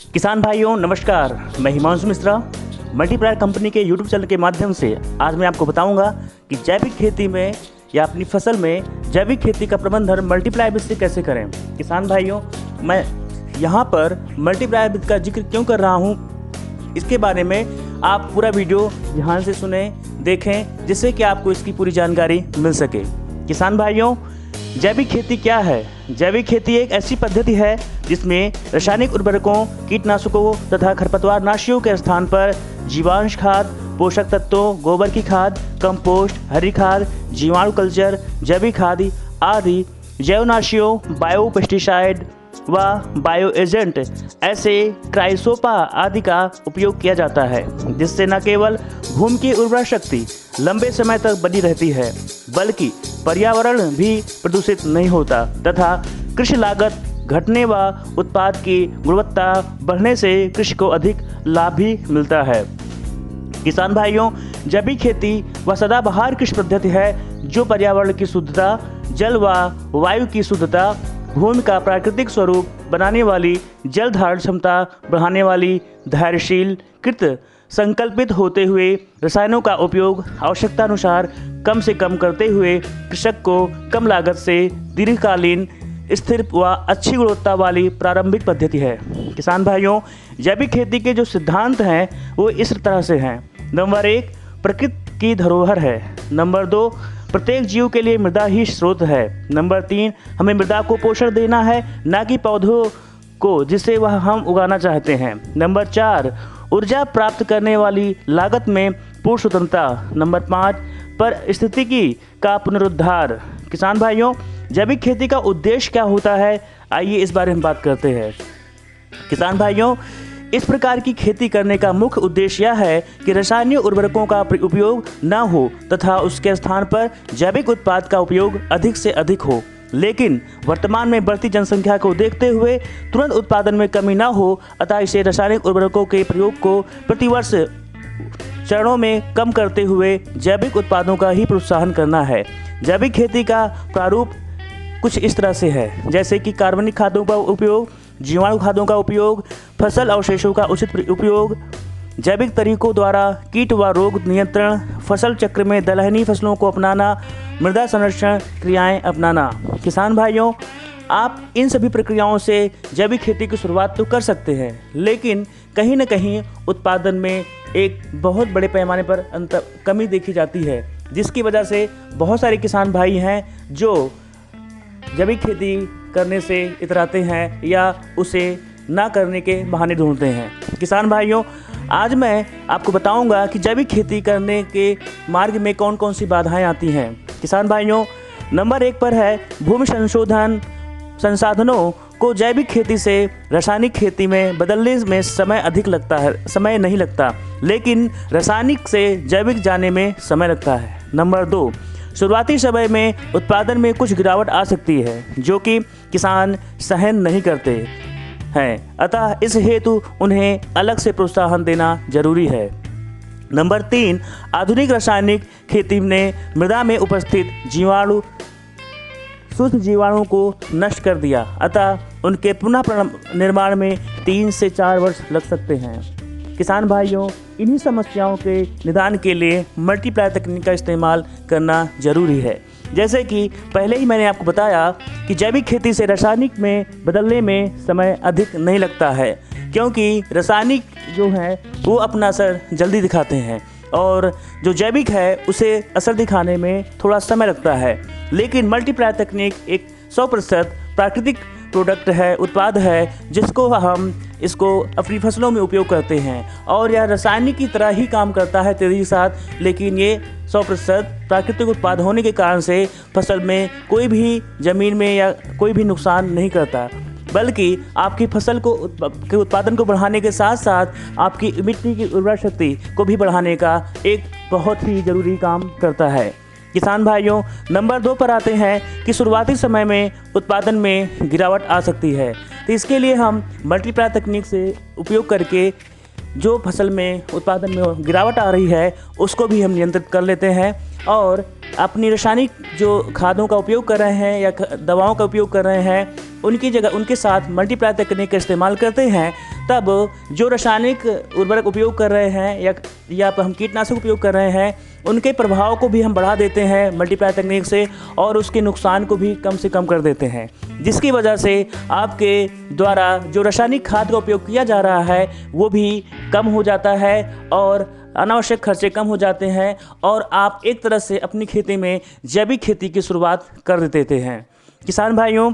किसान भाइयों नमस्कार, मैं हिमांशु मिश्रा मल्टीप्लायर कंपनी के यूट्यूब चैनल के माध्यम से आज मैं आपको बताऊंगा कि जैविक खेती में या अपनी फसल में जैविक खेती का प्रबंधन मल्टीप्लायर विधि से कैसे करें। किसान भाइयों, मैं यहाँ पर मल्टीप्लायर विधि का जिक्र क्यों कर रहा हूँ, इसके बारे में आप पूरा वीडियो ध्यान से सुने, देखें, जिससे कि आपको इसकी पूरी जानकारी मिल सके। किसान भाइयों, जैविक खेती क्या है? जैविक खेती एक ऐसी पद्धति है जिसमें रासायनिक उर्वरकों, कीटनाशकों तथा खरपतवारनाशियों के स्थान पर जीवांश खाद, पोषक तत्वों, गोबर की खाद, कंपोस्ट, हरी खाद, जीवाणु कल्चर, जैविक खाद आदि जैवनाशियों, बायो पेस्टिसाइड व बायो एजेंट ऐसे क्राइसोपा आदि का उपयोग किया जाता है, जिससे न केवल भूमि की उर्वरा शक्ति लंबे समय तक बनी रहती है, बल्कि पर्यावरण भी प्रदूषित नहीं होता तथा कृषि लागत घटने व उत्पाद की गुणवत्ता बढ़ने से कृषि को अधिक लाभ भी मिलता है। किसान भाइयों, जैविक खेती वह सदाबहार कृषि पद्धति है जो पर्यावरण की शुद्धता, जल व वायु की शुद्धता, भूमि का प्राकृतिक स्वरूप बनाने वाली, जल धारण क्षमता बढ़ाने वाली, धैर्यशील, कृत संकल्पित होते हुए रसायनों का उपयोग आवश्यकतानुसार कम से कम करते हुए कृषक को कम लागत से दीर्घकालीन स्थिर व अच्छी गुणवत्ता वाली प्रारंभिक पद्धति है। किसान भाइयों, जैविक खेती के जो सिद्धांत हैं वो इस तरह से हैं। नंबर 1, प्रकृति की धरोहर है। नंबर 2, प्रत्येक जीव के लिए मृदा ही स्रोत है। नंबर 3, हमें मृदा को पोषण देना है, न कि पौधों को जिसे वह हम उगाना चाहते हैं। नंबर 4, ऊर्जा प्राप्त करने वाली लागत में पूर्ण स्वतंत्रता। नंबर 5, परिस्थितिकी का पुनरुद्धार। किसान भाइयों, जैविक खेती का उद्देश्य क्या होता है, आइए इस बारे में बात करते हैं। किसान भाइयों, इस प्रकार की खेती करने का मुख्य उद्देश्य यह है कि रासायनिक उर्वरकों का उपयोग न हो तथा उसके स्थान पर जैविक उत्पाद का उपयोग अधिक से अधिक हो, लेकिन वर्तमान में बढ़ती जनसंख्या को देखते हुए तुरंत उत्पादन में कमी न हो, अतः इसे रासायनिक उर्वरकों के प्रयोग को प्रतिवर्ष चरणों में कम करते हुए जैविक उत्पादों का ही प्रोत्साहन करना है। जैविक खेती का प्रारूप कुछ इस तरह से है, जैसे कि कार्बनिक खादों का उपयोग, जीवाणु खादों का उपयोग, फसल अवशेषों का उचित उपयोग, जैविक तरीकों द्वारा कीट व रोग नियंत्रण, फसल चक्र में दलहनी फसलों को अपनाना, मृदा संरक्षण क्रियाएं अपनाना। किसान भाइयों, आप इन सभी प्रक्रियाओं से जैविक खेती की शुरुआत तो कर सकते हैं, लेकिन कहीं न कहीं उत्पादन में एक बहुत बड़े पैमाने पर कमी देखी जाती है, जिसकी वजह से बहुत सारे किसान भाई हैं जो जैविक खेती करने से इतराते हैं या उसे ना करने के बहाने ढूंढते हैं। किसान भाइयों, आज मैं आपको बताऊंगा कि जैविक खेती करने के मार्ग में कौन कौन सी बाधाएं आती हैं। किसान भाइयों, नंबर 1 पर है भूमि संसाधनों को जैविक खेती से रासायनिक खेती में बदलने में समय नहीं लगता, लेकिन रासायनिक से जैविक जाने में समय लगता है। नंबर 2, शुरुआती समय में उत्पादन में कुछ गिरावट आ सकती है, जो कि किसान सहन नहीं करते हैं, अतः इस हेतु उन्हें अलग से प्रोत्साहन देना जरूरी है। नंबर 3, आधुनिक रासायनिक खेती ने मृदा में उपस्थित सूक्ष्म जीवाणुओं को नष्ट कर दिया, अतः उनके पुनः निर्माण में 3 से 4 वर्ष लग सकते हैं। किसान भाइयों, इन्हीं समस्याओं के निदान के लिए मल्टीप्लायर तकनीक का इस्तेमाल करना जरूरी है। जैसे कि पहले ही मैंने आपको बताया कि जैविक खेती से रासायनिक में बदलने में समय अधिक नहीं लगता है, क्योंकि रासायनिक जो है वो अपना असर जल्दी दिखाते हैं और जो जैविक है उसे असर दिखाने में थोड़ा समय लगता है। लेकिन मल्टीप्लायर तकनीक एक 100% प्राकृतिक प्रोडक्ट है, उत्पाद है, जिसको हम इसको अपनी फसलों में उपयोग करते हैं और यह रासायनिक की तरह ही काम करता है तेजी के साथ, लेकिन ये 100% प्राकृतिक उत्पाद होने के कारण से फसल में कोई भी ज़मीन में या कोई भी नुकसान नहीं करता, बल्कि आपकी फसल के उत्पादन को बढ़ाने के साथ साथ आपकी मिट्टी की उर्वरा शक्ति को भी बढ़ाने का एक बहुत ही ज़रूरी काम करता है। किसान भाइयों, नंबर 2 पर आते हैं कि शुरुआती समय में उत्पादन में गिरावट आ सकती है, तो इसके लिए हम मल्टीप्लायर तकनीक से उपयोग करके जो फसल में उत्पादन में गिरावट आ रही है उसको भी हम नियंत्रित कर लेते हैं और अपनी रासायनिक जो खादों का उपयोग कर रहे हैं या दवाओं का उपयोग कर रहे हैं उनकी जगह उनके साथ मल्टीप्लायर तकनीक का इस्तेमाल करते हैं, तब जो रासायनिक उर्वरक उपयोग कर रहे हैं या हम कीटनाशक उपयोग कर रहे हैं उनके प्रभाव को भी हम बढ़ा देते हैं मल्टीप्लाई तकनीक से, और उसके नुकसान को भी कम से कम कर देते हैं, जिसकी वजह से आपके द्वारा जो रासायनिक खाद का उपयोग किया जा रहा है वो भी कम हो जाता है और अनावश्यक खर्चे कम हो जाते हैं, और आप एक तरह से अपनी खेती में जैविक खेती की शुरुआत कर देते हैं। किसान भाइयों,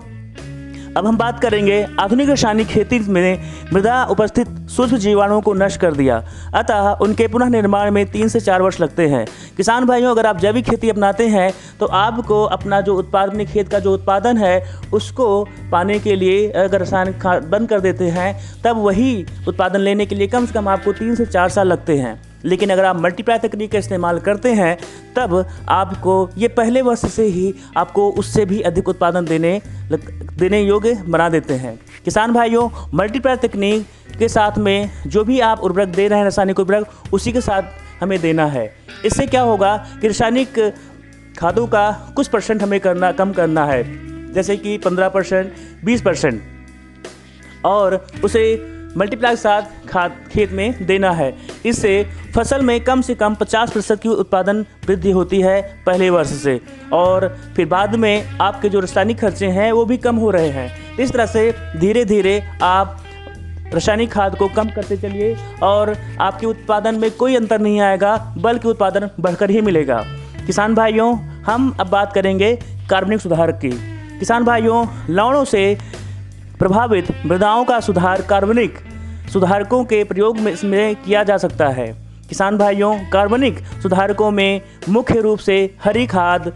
अब हम बात करेंगे आधुनिक रासायनिक खेती में मृदा उपस्थित सूक्ष्म जीवाणुओं को नष्ट कर दिया, अतः उनके पुनः निर्माण में 3 से 4 वर्ष लगते हैं। किसान भाइयों, अगर आप जैविक खेती अपनाते हैं तो आपको अपना जो अपने खेत का जो उत्पादन है उसको पाने के लिए अगर रासायनिक खाद बंद कर देते हैं तब वही उत्पादन लेने के लिए कम से कम आपको 3 से 4 साल लगते हैं। लेकिन अगर आप मल्टीप्लाई तकनीक का इस्तेमाल करते हैं तब आपको ये पहले वर्ष से ही आपको उससे भी अधिक उत्पादन देने योग्य बना देते हैं। किसान भाइयों, मल्टीप्लाई तकनीक के साथ में जो भी आप उर्वरक दे रहे हैं रासायनिक उर्वरक उसी के साथ हमें देना है। इससे क्या होगा कि रासायनिक खादों का कुछ परसेंट हमें कम करना है, जैसे कि 15%, 20%, और उसे मल्टीप्लाई के साथ खाद खेत में देना है। इससे फसल में कम से कम 50% की उत्पादन वृद्धि होती है पहले वर्ष से, और फिर बाद में आपके जो रासायनिक खर्चे हैं वो भी कम हो रहे हैं। इस तरह से धीरे धीरे आप रासायनिक खाद को कम करते चलिए और आपके उत्पादन में कोई अंतर नहीं आएगा, बल्कि उत्पादन बढ़कर ही मिलेगा। किसान भाइयों, हम अब बात करेंगे कार्बनिक सुधारक की। किसान भाइयों, लवणों से प्रभावित मृदाओं का सुधार कार्बनिक सुधारकों के प्रयोग में किया जा सकता है। किसान भाइयों, कार्बनिक सुधारकों में मुख्य रूप से हरी खाद,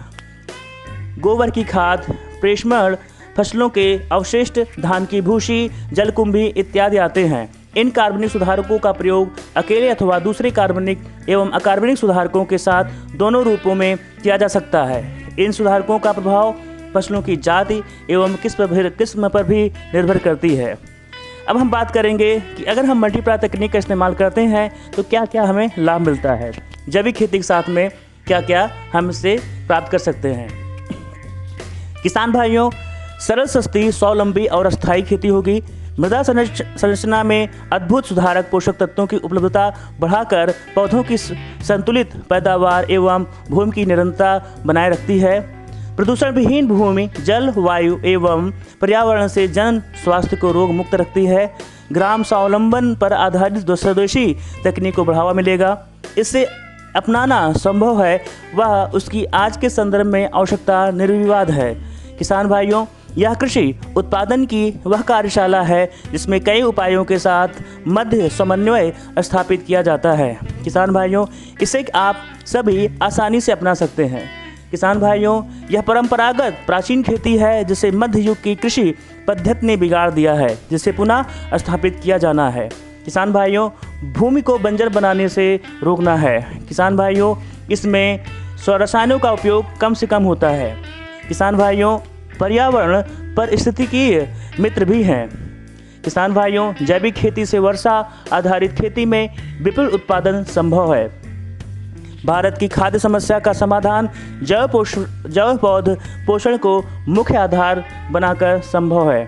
गोबर की खाद, प्रेषमण, फसलों के अवशिष्ट, धान की भूसी, जलकुंभी इत्यादि आते हैं। इन कार्बनिक सुधारकों का प्रयोग अकेले अथवा दूसरे कार्बनिक एवं अकार्बनिक सुधारकों के साथ दोनों रूपों में किया जा सकता है। इन सुधारकों का प्रभाव फसलों की जाति एवं किस्म पर भी निर्भर करती है। अब हम बात करेंगे कि अगर हम मल्टीप्लाई तकनीक का इस्तेमाल करते हैं तो क्या क्या हमें लाभ मिलता है, जैविक खेती के साथ में क्या क्या हम इससे प्राप्त कर सकते हैं। किसान भाइयों, सरल, सस्ती, स्वावलंबी और अस्थायी खेती होगी। मृदा संरचना में अद्भुत सुधारक पोषक तत्वों की उपलब्धता बढ़ाकर पौधों की संतुलित पैदावार एवं भूमि की निरंतरता बनाए रखती है। प्रदूषण विहीन भूमि, जल, वायु एवं पर्यावरण से जन स्वास्थ्य को रोग मुक्त रखती है। ग्राम स्वावलंबन पर आधारित स्वदेशी तकनीक को बढ़ावा मिलेगा। इसे अपनाना संभव है, वह उसकी आज के संदर्भ में आवश्यकता निर्विवाद है। किसान भाइयों, यह कृषि उत्पादन की वह कार्यशाला है जिसमें कई उपायों के साथ मध्य समन्वय स्थापित किया जाता है। किसान भाइयों, इसे आप सभी आसानी से अपना सकते हैं। किसान भाइयों, यह परंपरागत प्राचीन खेती है जिसे मध्य युग की कृषि पद्धति ने बिगाड़ दिया है, जिसे पुनः स्थापित किया जाना है। किसान भाइयों, भूमि को बंजर बनाने से रोकना है। किसान भाइयों, इसमें रसायनों का उपयोग कम से कम होता है। किसान भाइयों, पर्यावरण पारिस्थितिकीय मित्र भी हैं। किसान भाइयों, जैविक खेती से वर्षा आधारित खेती में विपुल उत्पादन संभव है। भारत की खाद्य समस्या का समाधान जैव पौध पोषण को मुख्य आधार बनाकर संभव है।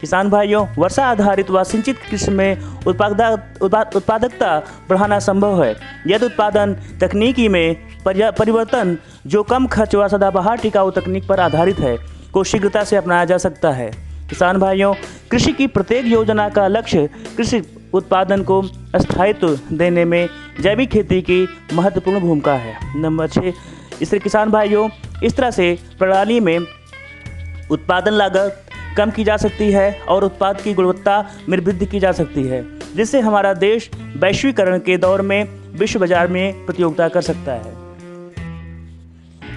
किसान भाइयों, वर्षा आधारित व सिंचित कृषि में उत्पादकता बढ़ाना संभव है। यदि उत्पादन तकनीकी में परिवर्तन जो कम खर्च व सदाबहार टिकाऊ तकनीक पर आधारित है को शीघ्रता से अपनाया जा सकता है। किसान भाइयों, कृषि की प्रत्येक योजना का लक्ष्य कृषि उत्पादन को स्थायित्व देने में जैविक खेती की महत्वपूर्ण भूमिका है। नंबर 6, इससे किसान भाइयों, इस तरह से प्रणाली में उत्पादन लागत कम की जा सकती है और उत्पाद की गुणवत्ता में वृद्धि की जा सकती है, जिससे हमारा देश वैश्वीकरण के दौर में विश्व बाजार में प्रतियोगिता कर सकता है।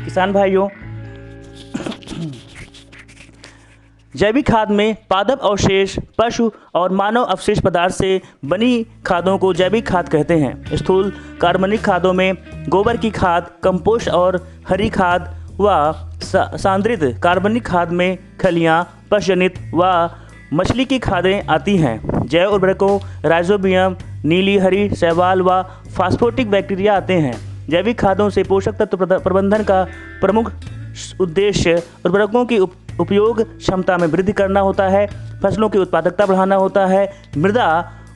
किसान भाइयों, जैविक खाद में पादप अवशेष, पशु और मानव अवशेष पदार्थ से बनी खादों को जैविक खाद कहते हैं। स्थूल कार्बनिक खादों में गोबर की खाद, कंपोस्ट और हरी खाद व सांद्रित कार्बनिक खाद में खलियां, पशुजनित व मछली की खादें आती हैं। जैव उर्वरकों राइजोबियम, नीली, हरी, शैवाल व फास्फोटिक बैक्टीरिया आते हैं। जैविक खादों से पोषक तत्व प्रबंधन का प्रमुख उद्देश्य उर्वरकों की उपयोग क्षमता में वृद्धि करना होता है, फसलों की उत्पादकता बढ़ाना होता है, मृदा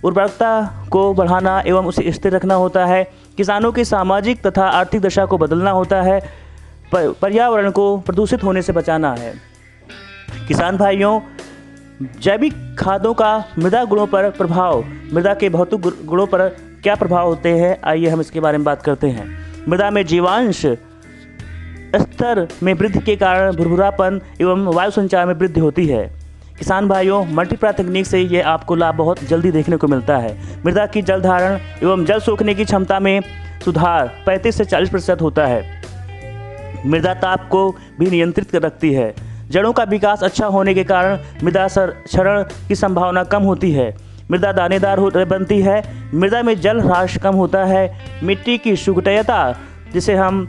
उर्वरकता को बढ़ाना एवं उसे स्थिर रखना होता है। किसानों की सामाजिक तथा आर्थिक दशा को बदलना होता है। पर्यावरण को प्रदूषित होने से बचाना है। किसान भाइयों, जैविक खादों का मृदा गुणों पर प्रभाव, मृदा के भौतिक गुणों पर क्या प्रभाव होते हैं, आइए हम इसके बारे में बात करते हैं। मृदा में जीवांश स्तर में वृद्धि के कारण भुरभुरापन एवं वायु संचार में वृद्धि होती है। किसान भाइयों, मल्टीप्लायर तकनीक से ये आपको लाभ बहुत जल्दी देखने को मिलता है। मृदा की जल धारण एवं जल सोखने की क्षमता में सुधार 35 से 40% होता है। मृदा ताप को भी नियंत्रित कर रखती है। जड़ों का विकास अच्छा होने के कारण मृदा क्षरण की संभावना कम होती है। मृदा दानेदार बनती है। मृदा में जल ह्रास कम होता है। मिट्टी की सुगठता, जिसे हम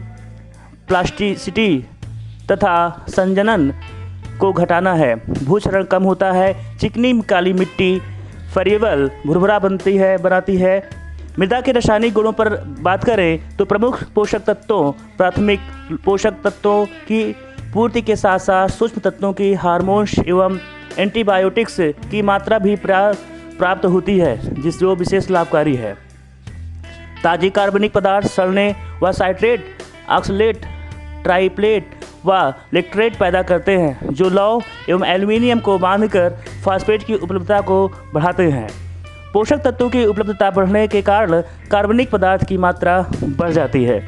प्लास्टिसिटी तथा संजनन को घटाना है। भूक्षरण कम होता है। चिकनी काली मिट्टी फरिएबल भुरभुरा बनाती है। मृदा के रासायनिक गुणों पर बात करें तो प्रमुख पोषक तत्वों, प्राथमिक पोषक तत्वों की पूर्ति के साथ साथ सूक्ष्म तत्वों की, हार्मोन्स एवं एंटीबायोटिक्स की मात्रा भी प्राप्त होती है, जो विशेष लाभकारी है। ताज़ी कार्बनिक पदार्थ सड़ने व साइट्रेट, ऑक्सलेट, ट्राइप्लेट व लेक्ट्रेट पैदा करते हैं, जो लौह एवं एल्युमिनियम को बांधकर फास्फेट की उपलब्धता को बढ़ाते हैं। पोषक तत्वों की उपलब्धता बढ़ने के कारण कार्बनिक पदार्थ की मात्रा बढ़ जाती है।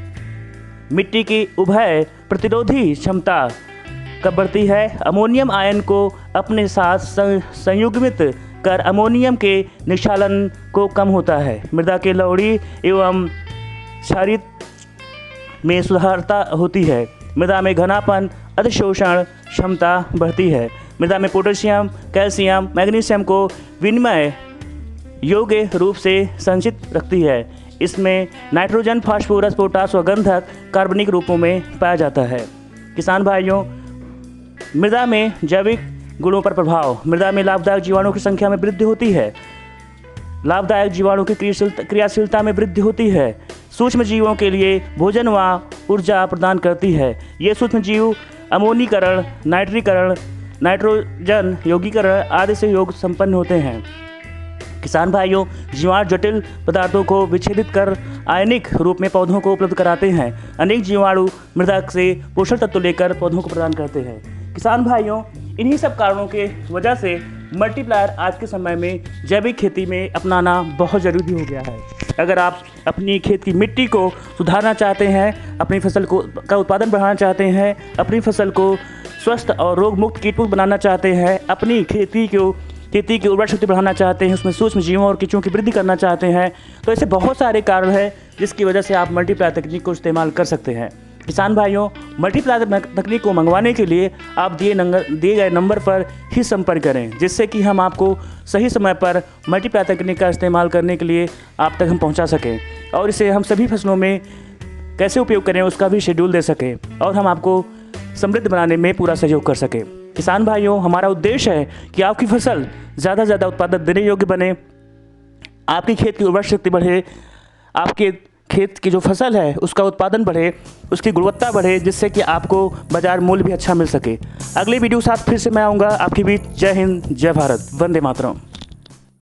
मिट्टी की उभय प्रतिरोधी क्षमता कब बढ़ती है। अमोनियम आयन को अपने साथ संयुग्मित कर अमोनियम के निक्षालन को कम होता है। मृदा के लवड़ी एवं क्षारित में सुधारता होती है। मृदा में घनापन अधिशोषण क्षमता बढ़ती है। मृदा में पोटेशियम, कैल्शियम, मैग्नीशियम को विनिमय योग्य रूप से संचित रखती है। इसमें नाइट्रोजन, फास्फोरस, पोटास व गंधक कार्बनिक रूपों में पाया जाता है। किसान भाइयों, मृदा में जैविक गुणों पर प्रभाव। मृदा में लाभदायक जीवाणुओं की संख्या में वृद्धि होती है। लाभदायक जीवाणुओं की क्रियाशीलता में वृद्धि होती है। सूक्ष्म जीवों के लिए भोजन व ऊर्जा प्रदान करती है। ये सूक्ष्म जीव अमोनीकरण, नाइट्रीकरण, नाइट्रोजन यौगीकरण आदि से योग संपन्न होते हैं। किसान भाइयों, जीवाणु जटिल पदार्थों को विच्छेदित कर आयनिक रूप में पौधों को उपलब्ध कराते हैं। अनेक जीवाणु मृदा से पोषक तत्व लेकर पौधों को प्रदान करते हैं। किसान भाइयों, इन्हीं सब कारणों के वजह से मल्टीप्लायर आज के समय में जैविक खेती में अपनाना बहुत ज़रूरी हो गया है। अगर आप अपनी खेत की मिट्टी को सुधारना चाहते हैं, अपनी फसल का उत्पादन बढ़ाना चाहते हैं, अपनी फसल को स्वस्थ और रोग मुक्त कीटमुक्त बनाना चाहते हैं, अपनी खेती की उर्वरक शक्ति बढ़ाना चाहते हैं, उसमें सूक्ष्म जीवों और कीचों की वृद्धि करना चाहते हैं, तो ऐसे बहुत सारे कारण हैं जिसकी वजह से आप मल्टीप्लायर तकनीक को इस्तेमाल कर सकते हैं। किसान भाइयों, मल्टीप्लायर तकनीक को मंगवाने के लिए आप दिए गए नंबर पर ही संपर्क करें, जिससे कि हम आपको सही समय पर मल्टीप्लायर तकनीक का इस्तेमाल करने के लिए आप तक हम पहुंचा सकें और इसे हम सभी फसलों में कैसे उपयोग करें उसका भी शेड्यूल दे सकें और हम आपको समृद्ध बनाने में पूरा सहयोग कर सकें। किसान भाइयों, हमारा उद्देश्य है कि आपकी फसल ज़्यादा से ज़्यादा उत्पादन देने योग्य बने, आपकी खेत की उर्वरक शक्ति बढ़े, आपके खेत की जो फसल है उसका उत्पादन बढ़े, उसकी गुणवत्ता बढ़े, जिससे कि आपको बाजार मूल्य भी अच्छा मिल सके। अगले वीडियो के साथ फिर से मैं आऊँगा आपके बीच। जय हिंद, जय भारत, वंदे मातरम।